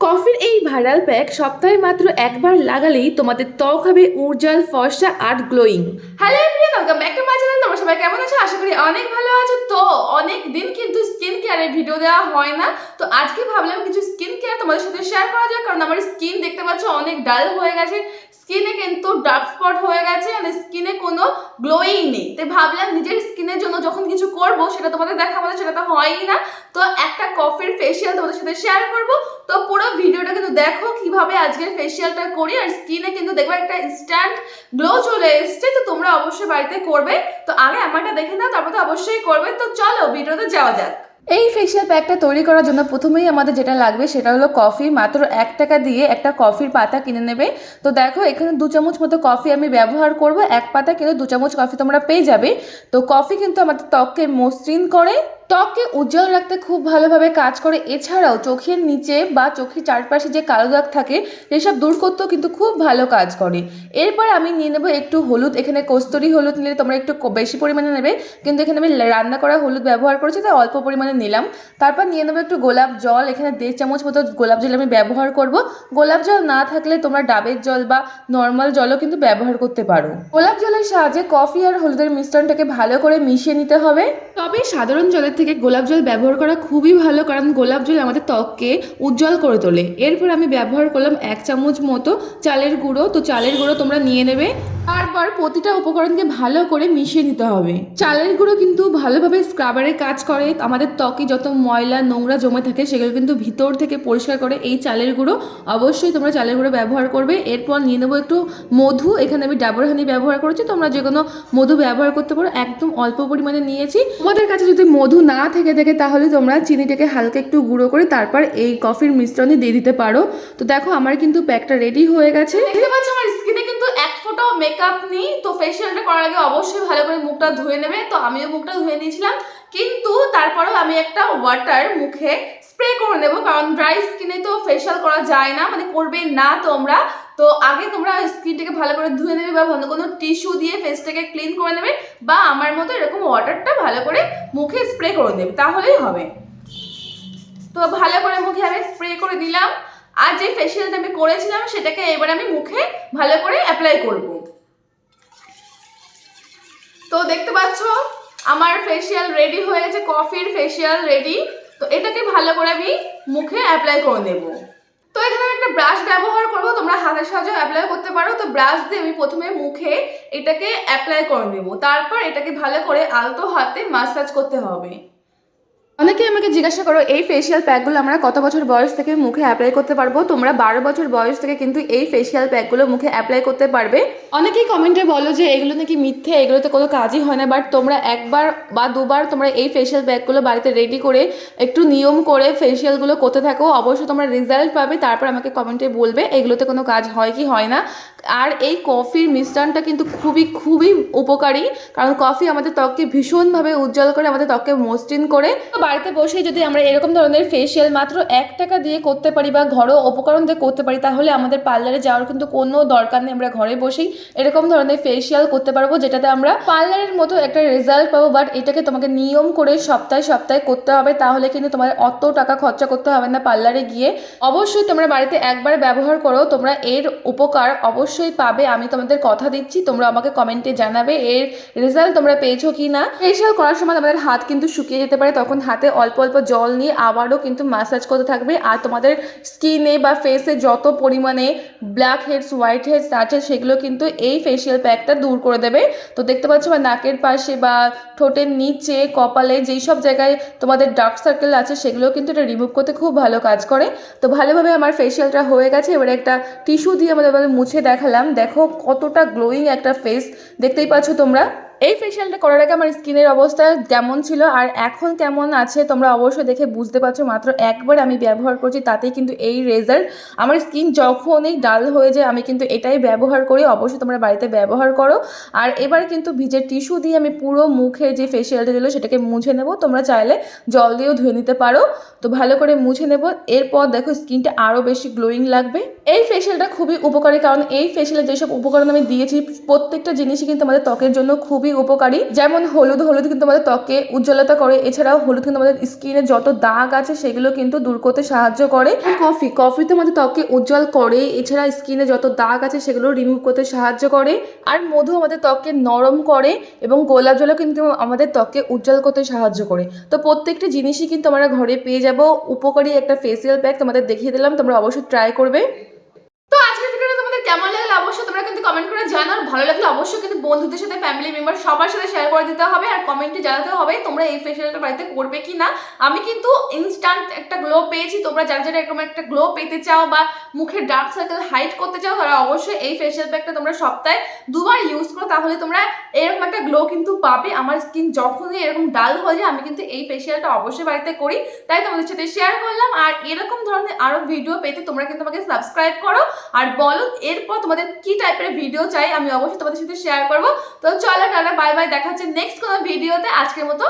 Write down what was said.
কফির এই viral pack সপ্তাহে মাত্র একবার লাগালেই তোমাদের ত্বক হবে উজ্জ্বল, ফর্সা আর glowing. Hello everyone, welcome back to my channel. তোমরা সবাই কেমন আছো? আশা করি অনেক ভালো আছো। তো অনেক দিন কিন্তু স্কিন কেয়ারের ভিডিও দেওয়া হয় না, তো আজকে ভাবলাম কিছু স্কিন কেয়ার তোমাদের সাথে শেয়ার করা যায়, কারণ আমার স্কিন দেখতে পাচ্ছ অনেক ডাল হয়ে গেছে, স্কিনে কিন্তু ডার্ক স্পট হয়ে গেছে, আর স্কিনে কোনো গ্লোই নেই। তো ভাবলাম নিজের স্কিনের জন্য যখন কিছু করব সেটা তোমাদের দেখাবো, সেটা তো হয়ই না। তো একটা কফির ফেসিয়াল তোমাদের সাথে শেয়ার করব। তো পুরো ভিডিওটা কিন্তু দেখো কিভাবে আজকের ফেসিয়ালটা করি, আর স্কিনে কিন্তু দেখবে একটা ইনস্ট্যান্ট গ্লো চলে এসছে। তো তোমরা অবশ্যই বাড়িতে করবে। তো আগে আমারটা দেখে নাও, তারপর তো অবশ্যই করবে। তো চলো ভিডিওতে যাওয়া যাক। এই ফেসিয়াল প্যাকটা তৈরি করার জন্য প্রথমেই আমাদের যেটা লাগবে সেটা হলো কফি। মাত্র 1 টাকা দিয়ে একটা কফির পাতা কিনে নেবে। তো দেখো এখানে 2 চামচ মতো কফি আমি ব্যবহার করব। এক পাতা কিন্তু 2 চামচ কফি তোমরা পেয়ে যাবে। তো কফি কিন্তু আমাদের ত্বককে মসৃণ করে, ত্বককে উজ্জ্বল রাখতে খুব ভালোভাবে কাজ করে। এছাড়াও চোখের নিচে বা চোখের চারপাশে যে কালো দাগ থাকে সেসব দূর করতেও কিন্তু খুব ভালো কাজ করে। এরপর আমি নিয়ে নেবো একটু হলুদ। এখানে কস্তুরি হলুদ নিলে তোমরা একটু বেশি পরিমাণে নেবে, কিন্তু এখানে আমি রান্না করা হলুদ ব্যবহার করেছি, তাই অল্প পরিমাণে নিলাম। তারপর নিয়ে নেবো একটু গোলাপ জল। এখানে 1.5 চামচ মতো গোলাপ জল আমি ব্যবহার করব। গোলাপ জল না থাকলে তোমরা ডাবের জল বা নর্মাল জলও কিন্তু ব্যবহার করতে পারো। গোলাপ জলের সাহায্যে কফি আর হলুদের মিশ্রণটাকে ভালো করে মিশিয়ে নিতে হবে। তবে সাধারণ জলের থেকে গোলাপ জল ব্যবহার করা খুবই ভালো, কারণ গোলাপ জল আমাদের ত্বককে উজ্জ্বল করে তোলে। এরপর আমি ব্যবহার করলাম 1 চামচ মতো চালের গুঁড়ো। তো চালের গুঁড়ো তোমরা নিয়ে নেবে। তারপর প্রতিটা উপকরণকে ভালো করে মিশিয়ে নিতে হবে। চালের গুঁড়ো কিন্তু ভালোভাবে স্ক্রাবারের কাজ করে। আমাদের ত্বকে যত ময়লা নোংরা জমে থাকে সেগুলো কিন্তু ভিতর থেকে পরিষ্কার করে এই চালের গুঁড়ো। অবশ্যই তোমরা চালের গুঁড়ো ব্যবহার করবে। এরপর নিয়ে নেবো একটু মধু। এখানে আমি ডাবর হানি ব্যবহার করেছি, তোমরা যে কোনো মধু ব্যবহার করতে পারো। একদম অল্প পরিমাণে নিয়েছি। তোমাদের কাছে যদি মধু না থেকে থাকে তাহলে তোমরা চিনিটাকে হালকা একটু গুঁড়ো করে তারপর এই কফির মিশ্রণে দিয়ে দিতে পারো। তো দেখো আমার কিন্তু প্যাকটা রেডি হয়ে গেছে। দেখতে পাচ্ছ আমার স্কিনে কিন্তু এক ফোঁটাও মেকআপ নেই। তো ফেসিয়ালটা করার আগে অবশ্যই ভালো করে মুখটা ধুয়ে নেবে। তো আমিও মুখটা ধুয়ে নিয়েছিলাম, কিন্তু তারপরেও আমি একটা ওয়াটার মুখে স্প্রে করে নেব, কারণ ড্রাই স্কিনে তো ফেসিয়াল করা যায় না, মানে করবে না তোমরা। তো আগে তোমরা স্কিনটাকে ভালো করে ধুয়ে নেবে, বা অন্য কোনো টিস্যু দিয়ে ফেসটাকে ক্লিন করে নেবে, বা আমার মতো এরকম ওয়াটারটা ভালো করে মুখে স্প্রে করে নেবে, তাহলেই হবে। তো ভালো করে মুখে আমি স্প্রে করে দিলাম। আর যে ফেসিয়ালটা আমি করেছিলাম সেটাকে এবার আমি মুখে ভালো করে অ্যাপ্লাই করব। তো দেখতে পাচ্ছ আমার ফেসিয়াল রেডি হয়ে গেছে, কফির ফেসিয়াল রেডি। তো এটাকে ভালো করে আমি মুখে অ্যাপ্লাই করে নেব। তো এখানে আমি একটা ব্রাশ ব্যবহার করব, তোমরা হাতের সাহায্যে অ্যাপ্লাই করতে পারো। তো ব্রাশ দিয়ে আমি প্রথমে মুখে এটাকে অ্যাপ্লাই করে নেব, তারপর এটাকে ভালো করে আলতো হাতে মাসাজ করতে হবে। অনেকে আমাকে জিজ্ঞাসা করো এই ফেসিয়াল প্যাকগুলো আমরা কত বছর বয়স থেকে মুখে অ্যাপ্লাই করতে পারবো। তোমরা 12 বছর বয়স থেকে কিন্তু এই ফেসিয়াল প্যাকগুলো মুখে অ্যাপ্লাই করতে পারবে। অনেকেই কমেন্টে বলো যে এগুলো নাকি মিথ্যে, এগুলোতে কোনো কাজই হয় না, বাট তোমরা একবার বা দুবার তোমরা এই ফেসিয়াল প্যাকগুলো বাড়িতে রেডি করে একটু নিয়ম করে ফেসিয়ালগুলো করতে থাকো, অবশ্যই তোমরা রেজাল্ট পাবে। তারপর আমাকে কমেন্টে বলবে এগুলোতে কোনো কাজ হয় কি হয় না। আর এই কফির মিশ্রণটা কিন্তু খুবই খুবই উপকারী, কারণ কফি আমাদের ত্বককে ভীষণভাবে উজ্জ্বল করে, আমাদের ত্বককে মসৃণ করে। বাড়িতে বসে যদি আমরা এরকম ধরনের ফেসিয়াল মাত্র 1 টাকা দিয়ে করতে পারি বা ঘরোয়া উপকরণ দিয়ে করতে পারি, তাহলে আমাদের পার্লারে যাওয়ার কিন্তু কোনো দরকার নেই। আমরা ঘরে বসেই এরকম ধরনের ফেসিয়াল করতে পারবো, যেটাতে আমরা পার্লারের মতো একটা রেজাল্ট পাবো। বাট এটাকে তোমাকে নিয়ম করে সপ্তাহে সপ্তাহে করতে হবে, তাহলে কিন্তু তোমার অত টাকা খরচা করতে হবে না পার্লারে গিয়ে। অবশ্যই তোমরা বাড়িতে একবার ব্যবহার করো, তোমরা এর উপকার অবশ্যই পাবে, আমি তোমাদের কথা দিচ্ছি। তোমরা আমাকে কমেন্টে জানাবে এর রেজাল্ট তোমরা পেয়েছো কি না। ফেসিয়াল করার সময় আমাদের হাত কিন্তু শুকিয়ে যেতে পারে, তখন হাতে অল্প অল্প জল নিয়ে আবারও কিন্তু ম্যাসাজ করতে থাকবে। আর তোমাদের স্কিনে বা ফেসে যত পরিমাণে ব্ল্যাক হেডস, হোয়াইট হেডস আছে সেগুলো কিন্তু এই ফেসিয়াল প্যাকটা দূর করে দেবে। তো দেখতে পাচ্ছ বা নাকের পাশে বা ঠোঁটের নিচে, কপালে যেই সব জায়গায় তোমাদের ডার্ক সার্কেল আছে সেগুলো কিন্তু এটা রিমুভ করতে খুব ভালো কাজ করে। তো ভালোভাবে আমার ফেসিয়ালটা হয়ে গেছে। এবারে একটা টিস্যু দিয়ে আমাদের মুছে দেখালাম, দেখো কতটা গ্লোয়িং একটা ফেস দেখতেই পাচ্ছ তোমরা। এই ফেসিয়ালটা করার আগে আমার স্কিনের অবস্থা কেমন ছিল আর এখন কেমন আছে তোমরা অবশ্যই দেখে বুঝতে পারছো। মাত্র একবার আমি ব্যবহার করছি, তাতেই কিন্তু এই রেজাল্ট। আমার স্কিন যখনই ডাল হয়ে যায় আমি কিন্তু এটাই ব্যবহার করি, অবশ্যই তোমরা বাড়িতে ব্যবহার করো। আর এবার কিন্তু ভিজে টিস্যু দিয়ে আমি পুরো মুখে যে ফেসিয়ালটা ছিল সেটাকে মুছে নেব। তোমরা চাইলে জল দিয়েও ধুয়ে নিতে পারো। তো ভালো করে মুছে নেব। এরপর দেখো স্কিনটা আরও বেশি গ্লোয়িং লাগবে। এই ফেসিয়ালটা খুবই উপকারী, কারণ এই ফেসিয়ালে যেসব উপকরণ আমি দিয়েছি প্রত্যেকটা জিনিসই কিন্তু আমাদের ত্বকের জন্য খুবই খুবই উপকারী। যেমন হলুদ কিন্তু আমাদের ত্বকে উজ্জ্বলতা করে, এছাড়াও হলুদ কিন্তু আমাদের স্কিনে যত দাগ আছে সেগুলো কিন্তু দূর করতে সাহায্য করে। কফি তো আমাদের ত্বকে উজ্জ্বল করে, এছাড়া স্কিনে যত দাগ আছে সেগুলো রিমুভ করতে সাহায্য করে। আর মধু আমাদের ত্বকে নরম করে এবং গোলাপ জলও কিন্তু আমাদের ত্বকে উজ্জ্বল করতে সাহায্য করে। তো প্রত্যেকটি জিনিসই কিন্তু আমরা ঘরে পেয়ে যাব। উপকারী একটা ফেসিয়াল প্যাক তোমাদের দেখিয়ে দিলাম, তোমরা অবশ্যই ট্রাই করবে। তো আজকের ভিডিওটা তোমাদের কেমন লাগলো অবশ্যই তোমরা কিন্তু কমেন্ট করে জানাও। ভালো লাগলে অবশ্যই কিন্তু বন্ধুদের সাথে, ফ্যামিলি মেম্বার সবার সাথে শেয়ার করে দিতে হবে, আর কমেন্টে জানাতে হবে তোমরা এই ফেশিয়ালটা বাড়িতে করবে কি না। আমি কিন্তু ইনস্ট্যান্ট একটা গ্লো পেয়েছি। তোমরা যারা যারা এরকম একটা গ্লো পেতে চাও বা মুখের ডার্ক সার্কেল হাইড করতে চাও, তারা অবশ্যই এই ফেশিয়াল প্যাকটা তোমরা সপ্তাহে 2 বার ইউজ করো, তাহলে তোমরা এরকম একটা গ্লো কিন্তু পাবে। আমার স্কিন যখনই এরকম ডাল হয়ে যায় আমি কিন্তু এই ফেশিয়ালটা অবশ্যই বাড়িতে করি, তাই তোমাদের সাথে শেয়ার করলাম। আর এরকম ধরনের আরো ভিডিও পেতে তোমরা কিন্তু আমাকে সাবস্ক্রাইব করো আর বলো এরপর তোমাদের কি টাইপের ভিডিও চাই, আমি অবশ্যই তোমাদের সাথে শেয়ার করবো। তো চলো টাটা, বাই বাই, দেখা হচ্ছে নেক্সট কোনো ভিডিওতে। আজকের মতো